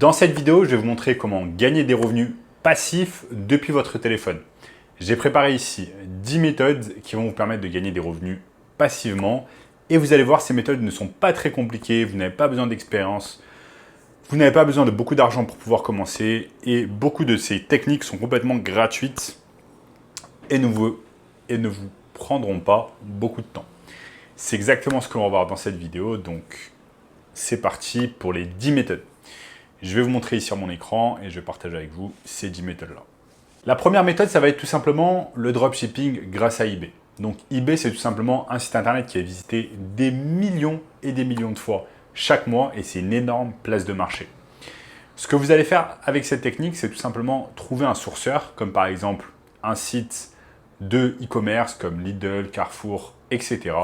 Dans cette vidéo, je vais vous montrer comment gagner des revenus passifs depuis votre téléphone. J'ai préparé ici 10 méthodes qui vont vous permettre de gagner des revenus passivement. Et vous allez voir, ces méthodes ne sont pas très compliquées, vous n'avez pas besoin d'expérience, vous n'avez pas besoin de beaucoup d'argent pour pouvoir commencer. Et beaucoup de ces techniques sont complètement gratuites et ne vous prendront pas beaucoup de temps. C'est exactement ce que l'on va voir dans cette vidéo, donc c'est parti pour les 10 méthodes. Je vais vous montrer ici sur mon écran et je vais partager avec vous ces 10 méthodes-là. La première méthode, ça va être tout simplement le dropshipping grâce à eBay. Donc eBay, c'est tout simplement un site internet qui est visité des millions et des millions de fois chaque mois et c'est une énorme place de marché. Ce que vous allez faire avec cette technique, c'est tout simplement trouver un sourceur, comme par exemple un site de e-commerce comme Lidl, Carrefour, etc.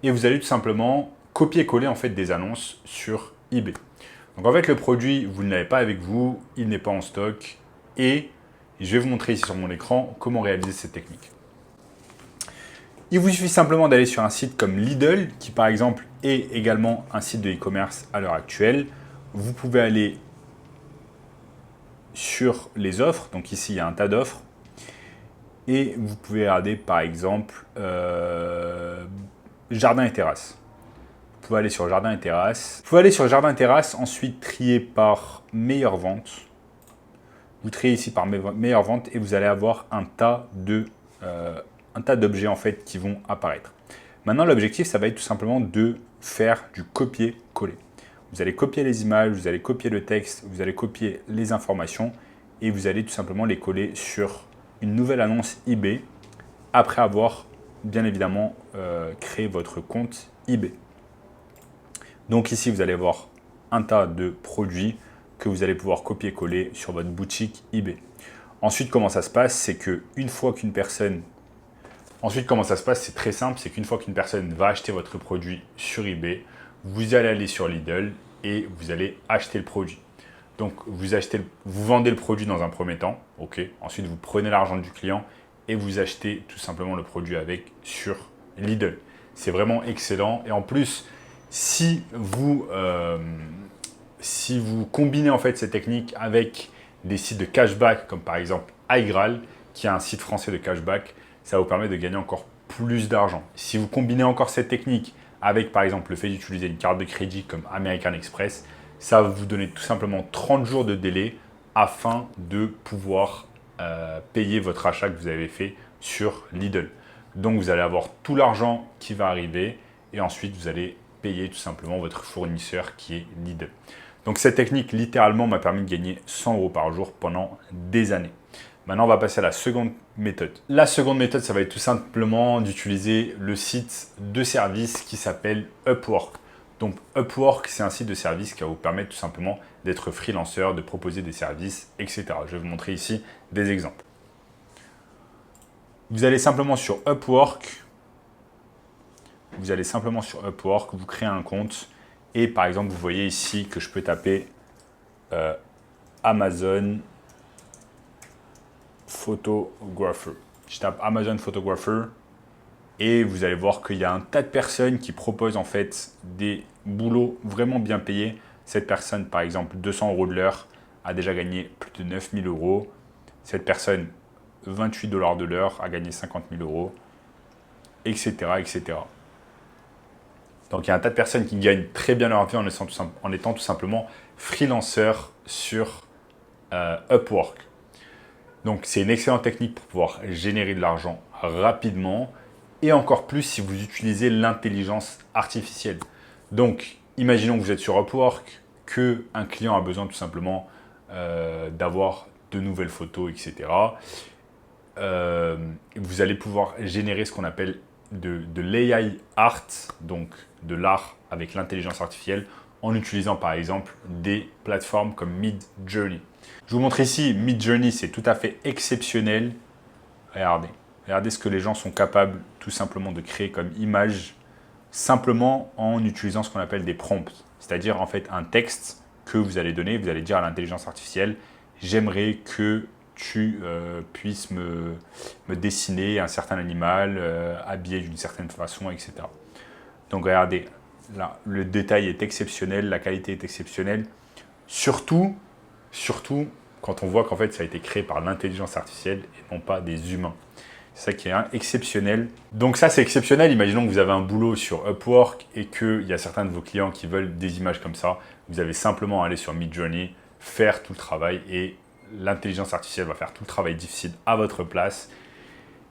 Et vous allez tout simplement copier-coller en fait des annonces sur eBay. Donc en fait, le produit, vous ne l'avez pas avec vous, il n'est pas en stock et je vais vous montrer ici sur mon écran comment réaliser cette technique. Il vous suffit simplement d'aller sur un site comme Lidl, qui par exemple est également un site de e-commerce à l'heure actuelle. Vous pouvez aller sur les offres, donc ici il y a un tas d'offres, et vous pouvez regarder par exemple jardin et terrasse. Vous pouvez aller sur jardin et terrasse. Vous pouvez aller sur jardin et terrasse, ensuite trier par meilleure vente. Vous triez ici par meilleure vente et vous allez avoir un tas d'objets en fait qui vont apparaître. Maintenant, l'objectif, ça va être tout simplement de faire du copier-coller. Vous allez copier les images, vous allez copier le texte, vous allez copier les informations et vous allez tout simplement les coller sur une nouvelle annonce eBay après avoir bien évidemment créé votre compte eBay. Donc ici, vous allez avoir un tas de produits que vous allez pouvoir copier-coller sur votre boutique eBay. Ensuite, comment ça se passe? C'est qu'une fois qu'une personne... Ensuite, comment ça se passe? C'est très simple, c'est qu'une fois qu'une personne va acheter votre produit sur eBay, vous allez aller sur Lidl et vous allez acheter le produit. Donc, vous vendez le produit dans un premier temps, ok. Ensuite, vous prenez l'argent du client et vous achetez tout simplement le produit avec sur Lidl. C'est vraiment excellent et en plus, si vous combinez en fait cette technique avec des sites de cashback comme par exemple iGraal, qui est un site français de cashback, ça vous permet de gagner encore plus d'argent. Si vous combinez encore cette technique avec par exemple le fait d'utiliser une carte de crédit comme American Express, ça va vous donner tout simplement 30 jours de délai afin de pouvoir payer votre achat que vous avez fait sur Lidl. Donc vous allez avoir tout l'argent qui va arriver et ensuite vous allez payer tout simplement votre fournisseur qui est Lidl. Donc cette technique littéralement m'a permis de gagner 100 € par jour pendant des années. Maintenant, on va passer à la seconde méthode. La seconde méthode, ça va être tout simplement d'utiliser le site de service qui s'appelle Upwork. Donc Upwork, c'est un site de service qui va vous permettre tout simplement d'être freelanceur, de proposer des services, etc. Je vais vous montrer ici des exemples. Vous allez simplement sur Upwork. Vous créez un compte et par exemple, vous voyez ici que je peux taper Amazon Photographer. Je tape Amazon Photographer et vous allez voir qu'il y a un tas de personnes qui proposent en fait des boulots vraiment bien payés. Cette personne, par exemple, 200 € de l'heure, a déjà gagné plus de 9 000 €. Cette personne, 28 $ de l'heure, a gagné 50 000 €, etc., etc. Donc, il y a un tas de personnes qui gagnent très bien leur vie en étant tout simplement freelanceur sur Upwork. Donc, c'est une excellente technique pour pouvoir générer de l'argent rapidement et encore plus si vous utilisez l'intelligence artificielle. Donc, imaginons que vous êtes sur Upwork, qu'un client a besoin tout simplement d'avoir de nouvelles photos, etc. Vous allez pouvoir générer ce qu'on appelle de l'AI art, donc de l'art avec l'intelligence artificielle, en utilisant par exemple des plateformes comme Midjourney. Je vous montre ici, Midjourney, c'est tout à fait exceptionnel. Regardez ce que les gens sont capables tout simplement de créer comme image, simplement en utilisant ce qu'on appelle des prompts, c'est-à-dire en fait un texte que vous allez donner, vous allez dire à l'intelligence artificielle, j'aimerais que tu puisses me dessiner un certain animal habillé d'une certaine façon, etc. Donc regardez, là, le détail est exceptionnel, la qualité est exceptionnelle. Surtout Surtout quand on voit qu'en fait ça a été créé par l'intelligence artificielle et non pas des humains. C'est ça qui est exceptionnel. Donc ça, c'est exceptionnel. Imaginons que vous avez un boulot sur Upwork et qu'il y a certains de vos clients qui veulent des images comme ça. Vous avez simplement à aller sur Midjourney, faire tout le travail et l'intelligence artificielle va faire tout le travail difficile à votre place.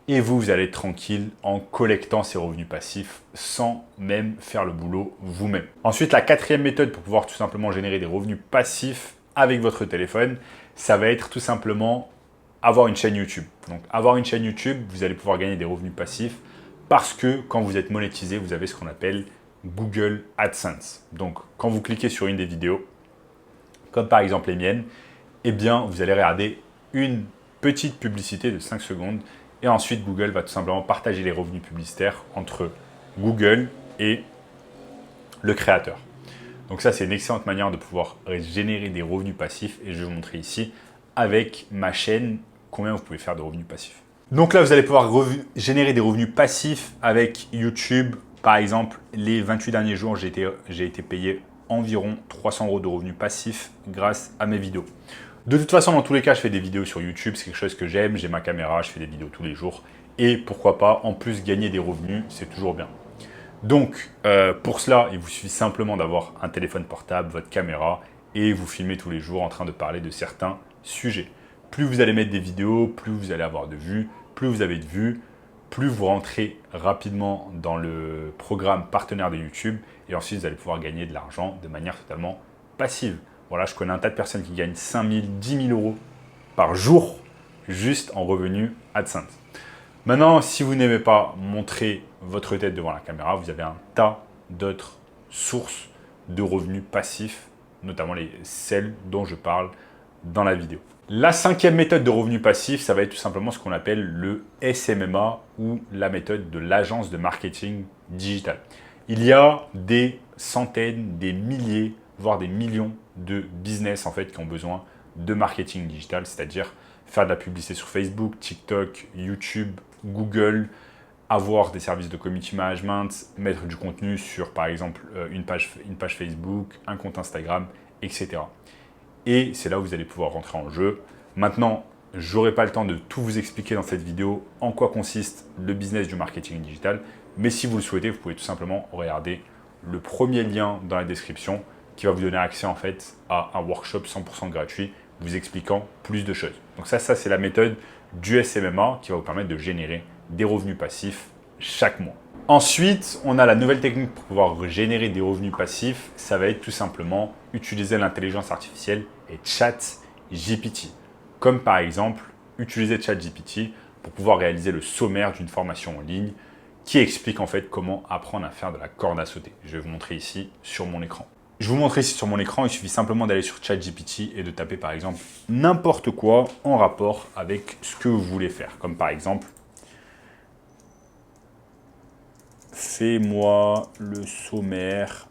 Et vous allez être tranquille en collectant ces revenus passifs sans même faire le boulot vous-même. Ensuite, la quatrième méthode pour pouvoir tout simplement générer des revenus passifs avec votre téléphone, ça va être tout simplement avoir une chaîne YouTube. Donc, avoir une chaîne YouTube, vous allez pouvoir gagner des revenus passifs parce que quand vous êtes monétisé, vous avez ce qu'on appelle Google AdSense. Donc, quand vous cliquez sur une des vidéos, comme par exemple les miennes, eh bien, vous allez regarder une petite publicité de 5 secondes et ensuite, Google va tout simplement partager les revenus publicitaires entre Google et le créateur. Donc ça, c'est une excellente manière de pouvoir générer des revenus passifs et je vais vous montrer ici avec ma chaîne combien vous pouvez faire de revenus passifs. Donc là, vous allez pouvoir générer des revenus passifs avec YouTube. Par exemple, les 28 derniers jours, j'ai été payé environ 300 € de revenus passifs grâce à mes vidéos. De toute façon, dans tous les cas, je fais des vidéos sur YouTube. C'est quelque chose que j'aime. J'ai ma caméra, je fais des vidéos tous les jours. Et pourquoi pas, en plus, gagner des revenus, c'est toujours bien. Donc, pour cela, il vous suffit simplement d'avoir un téléphone portable, votre caméra, et vous filmez tous les jours en train de parler de certains sujets. Plus vous allez mettre des vidéos, plus vous allez avoir de vues, plus vous avez de vues, plus vous rentrez rapidement dans le programme partenaire de YouTube, et ensuite, vous allez pouvoir gagner de l'argent de manière totalement passive. Voilà, je connais un tas de personnes qui gagnent 5 000, 10 000 € par jour juste en revenus AdSense. Maintenant, si vous n'aimez pas montrer votre tête devant la caméra, vous avez un tas d'autres sources de revenus passifs, notamment celles dont je parle dans la vidéo. La cinquième méthode de revenus passifs, ça va être tout simplement ce qu'on appelle le SMMA ou la méthode de l'agence de marketing digital. Il y a des centaines, des milliers, voire des millions de business en fait qui ont besoin de marketing digital, c'est-à-dire faire de la publicité sur Facebook, TikTok, YouTube, Google, avoir des services de community management, mettre du contenu sur par exemple une page Facebook, un compte Instagram, etc. Et c'est là où vous allez pouvoir rentrer en jeu. Maintenant, je n'aurai pas le temps de tout vous expliquer dans cette vidéo en quoi consiste le business du marketing digital, mais si vous le souhaitez, vous pouvez tout simplement regarder le premier lien dans la description qui va vous donner accès en fait à un workshop 100% gratuit vous expliquant plus de choses. Donc ça c'est la méthode du SMMA qui va vous permettre de générer des revenus passifs chaque mois. Ensuite, on a la nouvelle technique pour pouvoir générer des revenus passifs. Ça va être tout simplement utiliser l'intelligence artificielle et ChatGPT. Comme par exemple, utiliser ChatGPT pour pouvoir réaliser le sommaire d'une formation en ligne qui explique en fait comment apprendre à faire de la corde à sauter. Je vais vous montrer ici sur mon écran. Je vous montre ici sur mon écran, il suffit simplement d'aller sur ChatGPT et de taper par exemple n'importe quoi en rapport avec ce que vous voulez faire. Comme par exemple, fais-moi le sommaire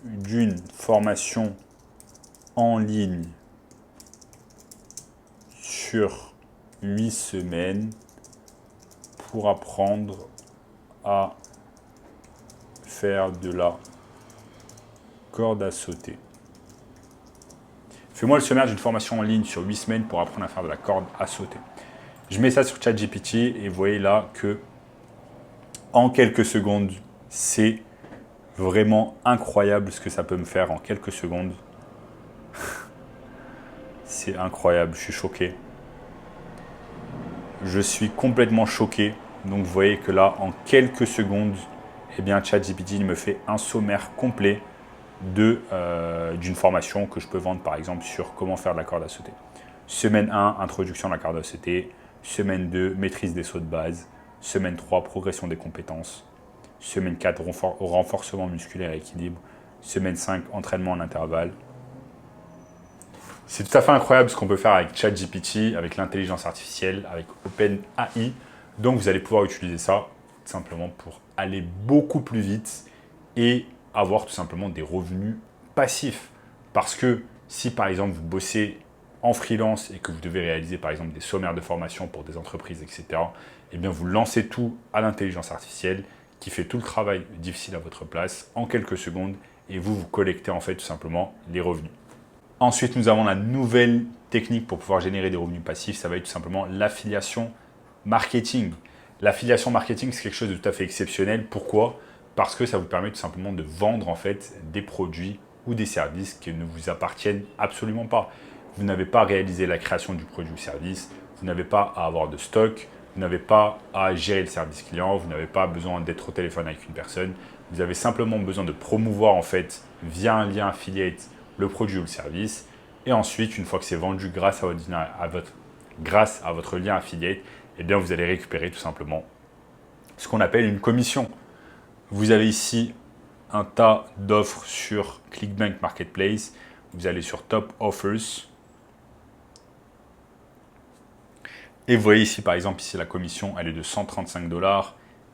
d'une formation en ligne sur 8 semaines pour apprendre à faire de la corde à sauter. Fais-moi le sommaire d'une formation en ligne sur 8 semaines pour apprendre à faire de la corde à sauter. Je mets ça sur ChatGPT et vous voyez là que en quelques secondes, c'est vraiment incroyable ce que ça peut me faire en quelques secondes. C'est incroyable, je suis choqué. Je suis complètement choqué. Donc vous voyez que là, en quelques secondes, eh bien, ChatGPT me fait un sommaire complet d'une formation que je peux vendre par exemple sur comment faire de la corde à sauter. Semaine 1, introduction à la corde à sauter. Semaine 2, maîtrise des sauts de base. Semaine 3, progression des compétences. Semaine 4, renforcement musculaire et équilibre. Semaine 5, entraînement en intervalle. C'est tout à fait incroyable ce qu'on peut faire avec ChatGPT, avec l'intelligence artificielle, avec OpenAI. Donc vous allez pouvoir utiliser ça simplement pour aller beaucoup plus vite et avoir tout simplement des revenus passifs. Parce que si par exemple vous bossez en freelance et que vous devez réaliser par exemple des sommaires de formation pour des entreprises, etc., eh bien vous lancez tout à l'intelligence artificielle qui fait tout le travail difficile à votre place en quelques secondes et vous collectez en fait tout simplement les revenus. Ensuite, nous avons la nouvelle technique pour pouvoir générer des revenus passifs. Ça va être tout simplement l'affiliation marketing. L'affiliation marketing, c'est quelque chose de tout à fait exceptionnel. Pourquoi? Parce que ça vous permet tout simplement de vendre en fait des produits ou des services qui ne vous appartiennent absolument pas. Vous n'avez pas à réaliser la création du produit ou service, vous n'avez pas à avoir de stock, vous n'avez pas à gérer le service client, vous n'avez pas besoin d'être au téléphone avec une personne. Vous avez simplement besoin de promouvoir en fait via un lien affiliate le produit ou le service. Et ensuite, une fois que c'est vendu grâce à votre lien affiliate, eh bien, vous allez récupérer tout simplement ce qu'on appelle une commission. Vous avez ici un tas d'offres sur ClickBank Marketplace. Vous allez sur Top Offers. Et vous voyez ici, par exemple, ici la commission, elle est de 135 $,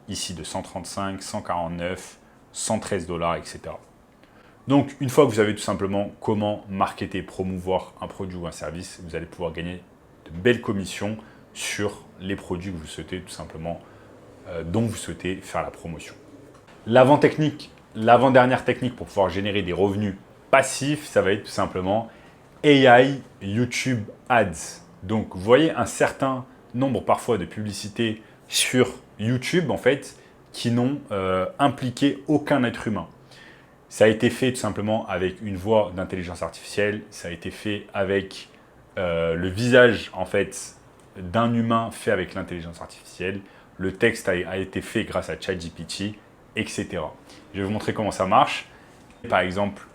ici de 135, 149, 113 $, etc. Donc, une fois que vous avez tout simplement comment marketer, promouvoir un produit ou un service, vous allez pouvoir gagner de belles commissions sur les produits que vous souhaitez tout simplement, dont vous souhaitez faire la promotion. L'avant-dernière technique pour pouvoir générer des revenus passifs, ça va être tout simplement AI YouTube Ads. Donc, vous voyez un certain nombre parfois de publicités sur YouTube, en fait, qui n'ont impliqué aucun être humain. Ça a été fait tout simplement avec une voix d'intelligence artificielle. Ça a été fait avec le visage, en fait, d'un humain fait avec l'intelligence artificielle. Le texte a été fait grâce à ChatGPT, etc. Je vais vous montrer comment ça marche. Par exemple,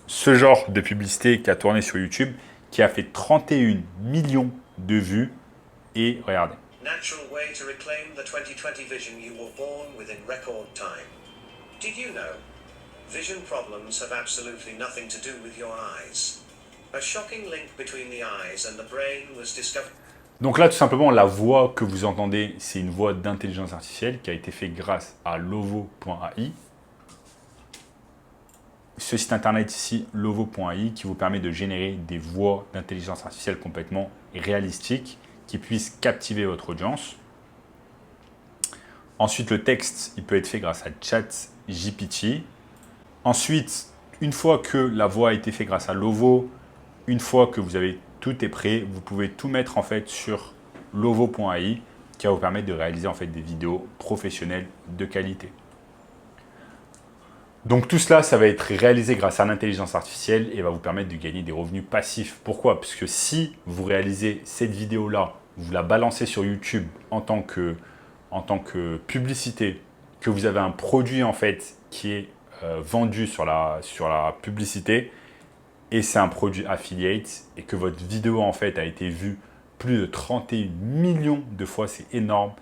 ce genre de publicité qui a tourné sur YouTube, qui a fait 31 millions de vues. Et regardez. Natural way to reclaim the 2020 vision you were born within record time. Did you know? Vision problems have absolutely nothing to do with your eyes. A shocking link between the eyes and the brain was discovered. Donc là, tout simplement, la voix que vous entendez, c'est une voix d'intelligence artificielle qui a été faite grâce à Lovo.ai. Ce site internet ici, Lovo.ai, qui vous permet de générer des voix d'intelligence artificielle complètement réalistiques qui puissent captiver votre audience. Ensuite, le texte, il peut être fait grâce à ChatGPT. Ensuite, une fois que la voix a été faite grâce à Lovo, une fois que vous avez tout est prêt, vous pouvez tout mettre en fait sur Lovo.ai qui va vous permettre de réaliser en fait des vidéos professionnelles de qualité. Donc tout cela, ça va être réalisé grâce à l'intelligence artificielle et va vous permettre de gagner des revenus passifs. Pourquoi? Parce que si vous réalisez cette vidéo-là, vous la balancez sur YouTube en tant que publicité, que vous avez un produit en fait qui est vendu sur la publicité et c'est un produit affiliate et que votre vidéo en fait a été vue plus de 31 millions de fois, c'est énorme,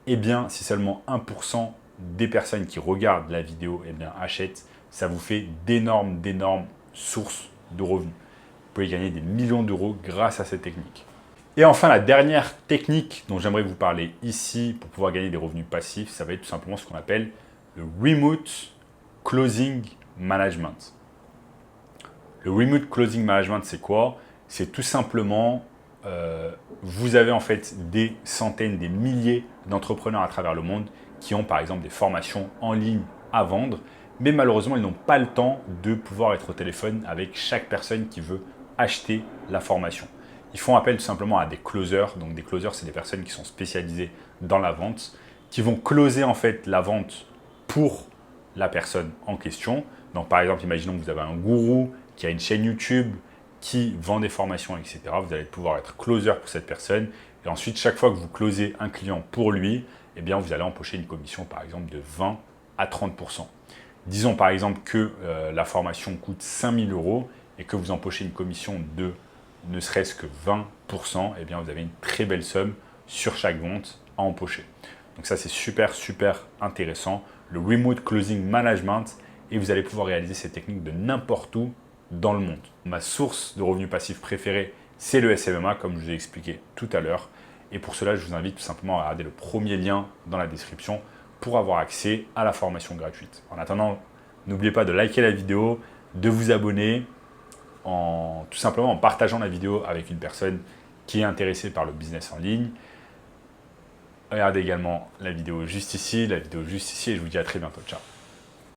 eh bien si seulement 1% des personnes qui regardent la vidéo achètent, ça vous fait d'énormes sources de revenus. Vous pouvez gagner des millions d'euros grâce à cette technique. Et enfin, la dernière technique dont j'aimerais vous parler ici pour pouvoir gagner des revenus passifs, ça va être tout simplement ce qu'on appelle le Remote Closing Management. Le Remote Closing Management, c'est quoi? C'est tout simplement, vous avez en fait des centaines, des milliers d'entrepreneurs à travers le monde qui ont par exemple des formations en ligne à vendre, mais malheureusement, ils n'ont pas le temps de pouvoir être au téléphone avec chaque personne qui veut acheter la formation. Ils font appel tout simplement à des closers. Donc des closers, c'est des personnes qui sont spécialisées dans la vente, qui vont closer en fait la vente pour la personne en question. Donc par exemple, imaginons que vous avez un gourou qui a une chaîne YouTube, qui vend des formations, etc. Vous allez pouvoir être closer pour cette personne. Et ensuite, chaque fois que vous closez un client pour lui, eh bien, vous allez empocher une commission, par exemple, de 20 à 30%. Disons, par exemple, que la formation coûte 5 000 € et que vous empochez une commission de ne serait-ce que 20%, eh bien, vous avez une très belle somme sur chaque vente à empocher. Donc ça, c'est super intéressant. Le Remote Closing Management, et vous allez pouvoir réaliser cette technique de n'importe où dans le monde. Ma source de revenus passifs préférée, c'est le SMMA, comme je vous ai expliqué tout à l'heure. Et pour cela, je vous invite tout simplement à regarder le premier lien dans la description pour avoir accès à la formation gratuite. En attendant, n'oubliez pas de liker la vidéo, de vous abonner, tout simplement en partageant la vidéo avec une personne qui est intéressée par le business en ligne. Regardez également la vidéo juste ici, et je vous dis à très bientôt. Ciao.